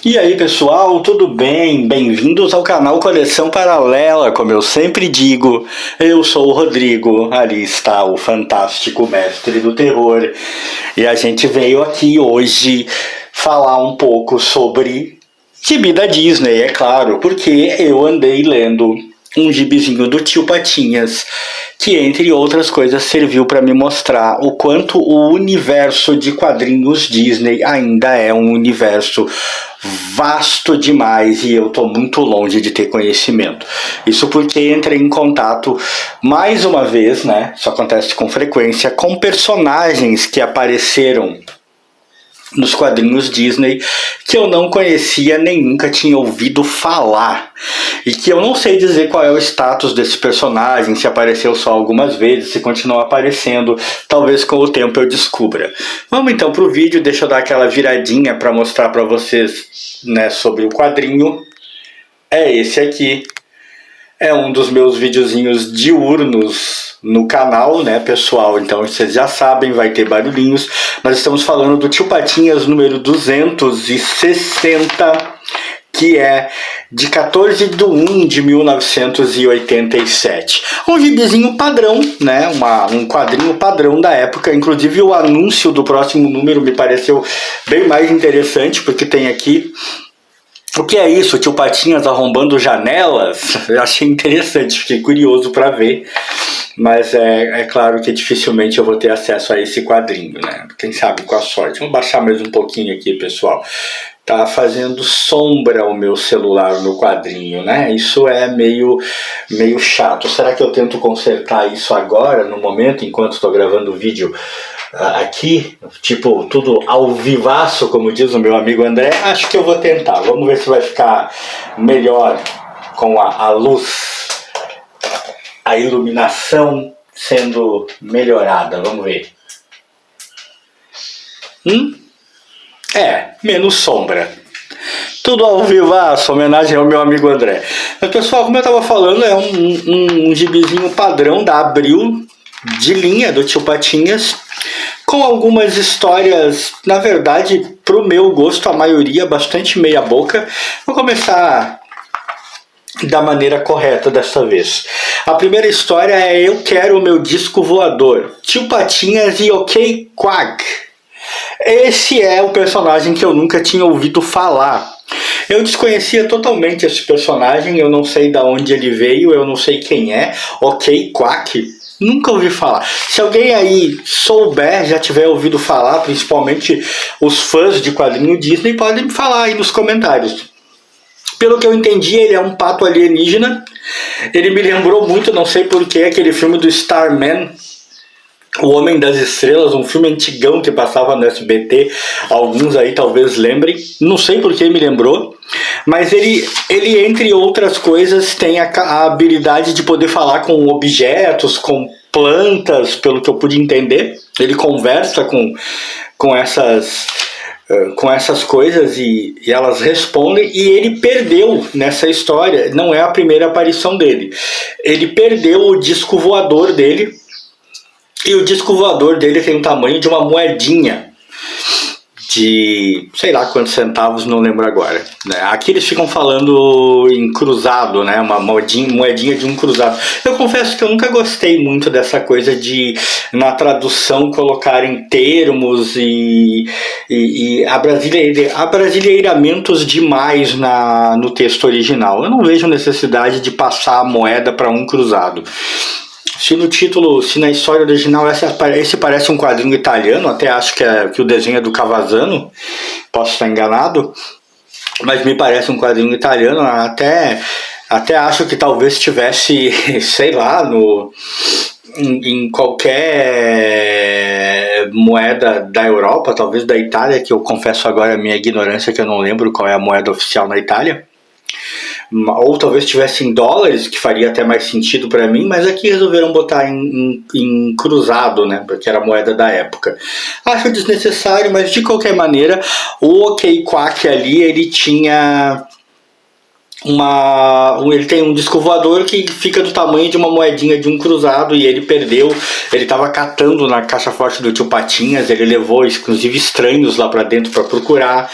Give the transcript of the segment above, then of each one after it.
E aí pessoal, tudo bem? Bem-vindos ao canal Coleção Paralela, como eu sempre digo, eu sou o Rodrigo, ali está o fantástico mestre do terror, e a gente veio aqui hoje falar um pouco sobre gibi da Disney, é claro, porque eu andei lendo um gibizinho do Tio Patinhas, que entre outras coisas serviu para me mostrar o quanto o universo de quadrinhos Disney ainda é um universo vasto demais e eu tô muito longe de ter conhecimento. Isso porque entrei em contato mais uma vez, né? Isso acontece com frequência, com personagens que apareceram nos quadrinhos Disney que eu não conhecia nem nunca tinha ouvido falar, e que eu não sei dizer qual é o status desse personagem, se apareceu só algumas vezes, se continua aparecendo, talvez com o tempo eu descubra. Vamos então pro vídeo, deixa eu dar aquela viradinha para mostrar para vocês, né, sobre o quadrinho. É esse aqui. É um dos meus videozinhos diurnos no canal, né, pessoal? Então vocês já sabem, vai ter barulhinhos. Nós estamos falando do Tio Patinhas número 260, que é de 14/1/1987. Um gibizinho padrão, né? Um quadrinho padrão da época. Inclusive o anúncio do próximo número me pareceu bem mais interessante, porque tem aqui... O que é isso? Tio Patinhas arrombando janelas? Eu achei interessante, fiquei curioso para ver. Mas é claro que dificilmente eu vou ter acesso a esse quadrinho, né? Quem sabe com a sorte. Vamos baixar mais um pouquinho aqui, pessoal. Tá fazendo sombra o meu celular no quadrinho, né? Isso é meio chato. Será que eu tento consertar isso agora, no momento, enquanto estou gravando o vídeo aqui? Tipo, tudo ao vivaço, como diz o meu amigo André. Acho que eu vou tentar. Vamos ver se vai ficar melhor com a luz, a iluminação sendo melhorada. Vamos ver. Menos sombra. Tudo ao vivaço, homenagem ao meu amigo André. Mas pessoal, como eu estava falando, é um gibizinho padrão da Abril, de linha do Tio Patinhas, com algumas histórias, na verdade, pro meu gosto, a maioria bastante meia boca. Vou começar da maneira correta dessa vez. A primeira história é Eu Quero o Meu Disco Voador, Tio Patinhas e OK Quack. Esse é o personagem que eu nunca tinha ouvido falar. Eu desconhecia totalmente esse personagem, eu não sei de onde ele veio, eu não sei quem é. OK Quack, nunca ouvi falar. Se alguém aí souber, já tiver ouvido falar, principalmente os fãs de quadrinho Disney, podem me falar aí nos comentários. Pelo que eu entendi, ele é um pato alienígena. Ele me lembrou muito, não sei porquê, aquele filme do Starman, O Homem das Estrelas, um filme antigão que passava no SBT, alguns aí talvez lembrem, não sei por que me lembrou, mas ele entre outras coisas tem a habilidade de poder falar com objetos, com plantas, pelo que eu pude entender. Ele conversa com essas coisas e elas respondem, e ele perdeu nessa história, não é a primeira aparição dele, ele perdeu o disco voador dele. E o disco voador dele tem o tamanho de uma moedinha de sei lá quantos centavos, não lembro agora. Aqui eles ficam falando em cruzado, né? Uma moedinha de um cruzado. Eu confesso que eu nunca gostei muito dessa coisa de, na tradução, colocarem termos e abrasileiramentos demais no texto original. Eu não vejo necessidade de passar a moeda para um cruzado. Se no título, se na história original esse parece um quadrinho italiano, até acho que o desenho é do Cavazzano, posso estar enganado, mas me parece um quadrinho italiano, até acho que talvez tivesse, sei lá, em qualquer moeda da Europa, talvez da Itália, que eu confesso agora a minha ignorância, que eu não lembro qual é a moeda oficial na Itália. Ou talvez tivesse em dólares, que faria até mais sentido para mim, mas aqui resolveram botar em cruzado, né, porque era a moeda da época. Acho desnecessário, mas de qualquer maneira, o OK Quack ali, ele tinha ele tem um disco voador que fica do tamanho de uma moedinha de um cruzado, e ele perdeu. Ele estava catando na caixa forte do Tio Patinhas, ele levou inclusive estranhos lá para dentro para procurar.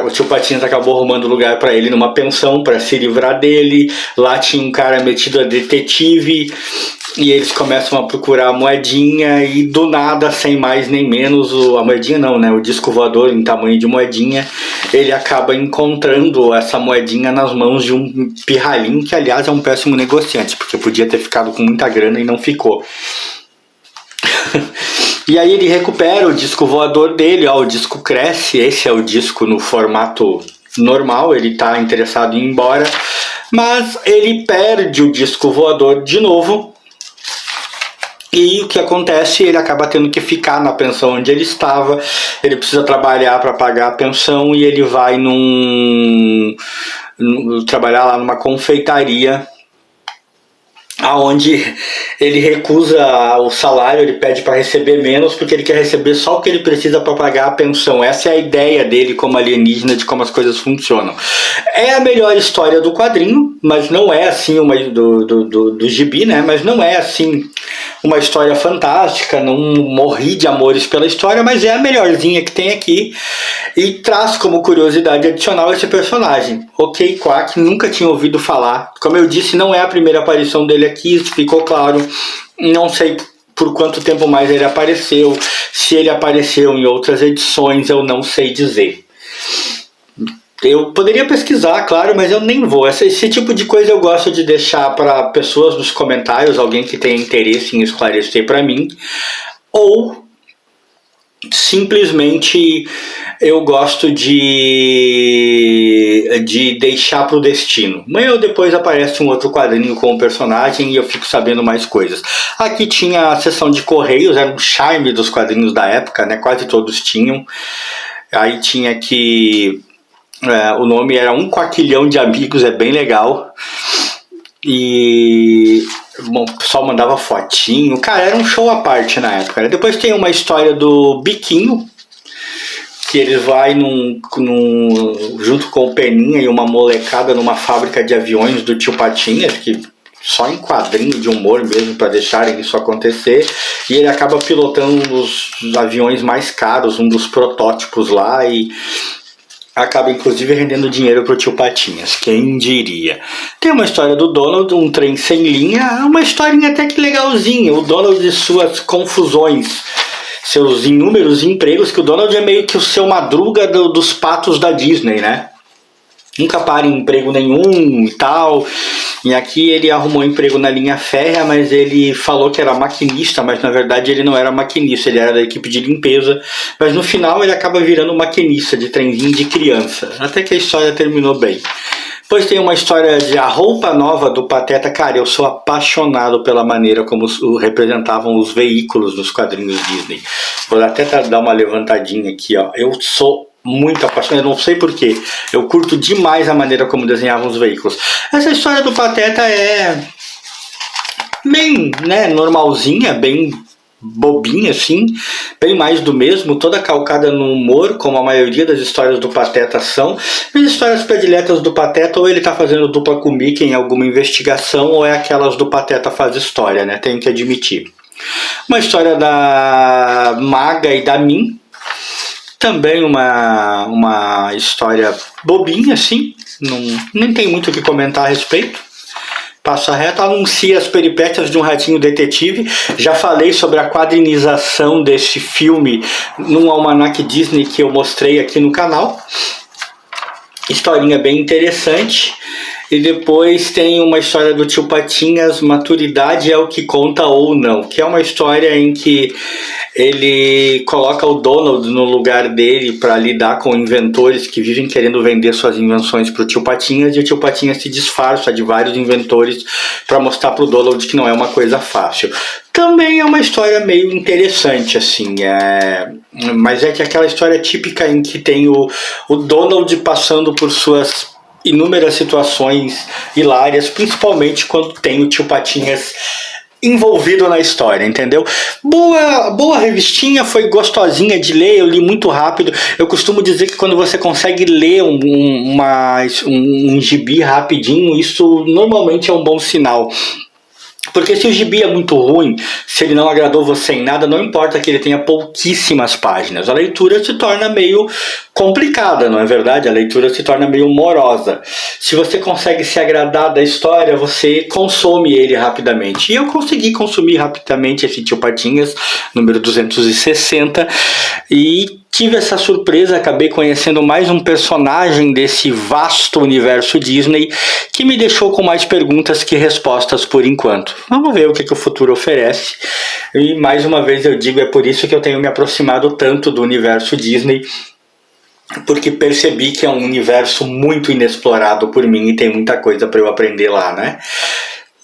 o tio Patinhas acabou arrumando lugar para ele numa pensão para se livrar dele. Lá tinha um cara metido a detetive e eles começam a procurar a moedinha e do nada, sem mais nem menos, a moedinha não, né? O disco voador em tamanho de moedinha, ele acaba encontrando essa moedinha nas mãos de um pirralhinho, que aliás é um péssimo negociante, porque podia ter ficado com muita grana e não ficou. E aí ele recupera o disco voador dele, ó, o disco cresce, esse é o disco no formato normal, ele tá interessado em ir embora, mas ele perde o disco voador de novo. E o que acontece? Ele acaba tendo que ficar na pensão onde ele estava. Ele precisa trabalhar para pagar a pensão e ele vai trabalhar lá numa confeitaria, aonde ele recusa o salário, ele pede para receber menos porque ele quer receber só o que ele precisa para pagar a pensão. Essa é a ideia dele como alienígena, de como as coisas funcionam. É a melhor história do quadrinho, mas não é assim uma do gibi, né? Mas não é assim uma história fantástica, não morri de amores pela história, mas é a melhorzinha que tem aqui e traz como curiosidade adicional esse personagem. Ok, Quack, nunca tinha ouvido falar. Como eu disse, não é a primeira aparição dele aqui, isso ficou claro. Não sei por quanto tempo mais ele apareceu, se ele apareceu em outras edições, eu não sei dizer. Eu poderia pesquisar, claro, mas eu nem vou. Esse tipo de coisa eu gosto de deixar para pessoas nos comentários, alguém que tenha interesse em esclarecer para mim, ou simplesmente eu gosto de deixar para o destino. Amanhã ou depois aparece um outro quadrinho com o personagem e eu fico sabendo mais coisas. Aqui tinha a seção de correios, era um charme dos quadrinhos da época, né? Quase todos tinham. Aí tinha aqui... o nome era Um Quaquilhão de Amigos, é bem legal. E bom, o pessoal mandava fotinho. Cara, era um show à parte na época, né? Depois tem uma história do Biquinho, que ele vai junto com o Peninha e uma molecada numa fábrica de aviões do tio Patinhas, que só em quadrinho de humor mesmo para deixarem isso acontecer, e ele acaba pilotando um dos aviões mais caros, um dos protótipos lá, e acaba inclusive rendendo dinheiro pro tio Patinhas, quem diria. Tem uma história do Donald, Um Trem Sem Linha, uma historinha até que legalzinha, o Donald e suas confusões, seus inúmeros empregos, que o Donald é meio que o seu Madruga dos patos da Disney, né? Nunca para em emprego nenhum e tal. E aqui ele arrumou um emprego na linha férrea, mas ele falou que era maquinista, mas na verdade ele não era maquinista, ele era da equipe de limpeza. Mas no final ele acaba virando maquinista de trenzinho de criança. Até que a história terminou bem. Depois tem uma história de A Roupa Nova do Pateta. Cara, eu sou apaixonado pela maneira como representavam os veículos nos quadrinhos Disney. Vou até dar uma levantadinha aqui, ó. Eu sou muito apaixonado, não sei porquê. Eu curto demais a maneira como desenhavam os veículos. Essa história do Pateta é bem, né, normalzinha, bem bobinha assim, bem mais do mesmo, toda calcada no humor, como a maioria das histórias do Pateta são. As histórias prediletas do Pateta, ou ele tá fazendo dupla com o Mickey em alguma investigação, ou é aquelas do Pateta Faz História, né, tenho que admitir. Uma história da Maga e da Min, também uma história bobinha assim, nem tem muito o que comentar a respeito. Passa reto, anuncia as peripécias de um ratinho detetive. Já falei sobre a quadrinização desse filme num almanac Disney que eu mostrei aqui no canal. Historinha bem interessante. E depois tem uma história do tio Patinhas, Maturidade é o que conta ou não, que é uma história em que ele coloca o Donald no lugar dele para lidar com inventores que vivem querendo vender suas invenções para o tio Patinhas, e o tio Patinhas se disfarça de vários inventores para mostrar para o Donald que não é uma coisa fácil. Também é uma história meio interessante, assim, mas é que aquela história típica em que tem o Donald passando por suas inúmeras situações hilárias, principalmente quando tem o tio Patinhas envolvido na história, entendeu? Boa revistinha, foi gostosinha de ler, eu li muito rápido. Eu costumo dizer que quando você consegue ler um gibi rapidinho, isso normalmente é um bom sinal. Porque se o gibi é muito ruim, se ele não agradou você em nada, não importa que ele tenha pouquíssimas páginas. A leitura se torna meio complicada, não é verdade? A leitura se torna meio morosa. Se você consegue se agradar da história, você consome ele rapidamente. E eu consegui consumir rapidamente esse Tio Patinhas, número 260, e tive essa surpresa, acabei conhecendo mais um personagem desse vasto universo Disney que me deixou com mais perguntas que respostas por enquanto. Vamos ver o que o futuro oferece. E mais uma vez eu digo, é por isso que eu tenho me aproximado tanto do universo Disney, porque percebi que é um universo muito inexplorado por mim e tem muita coisa para eu aprender lá, né?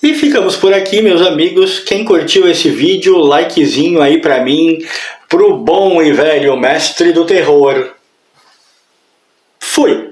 E ficamos por aqui, meus amigos. Quem curtiu esse vídeo, likezinho aí pra mim, pro bom e velho mestre do terror. Fui!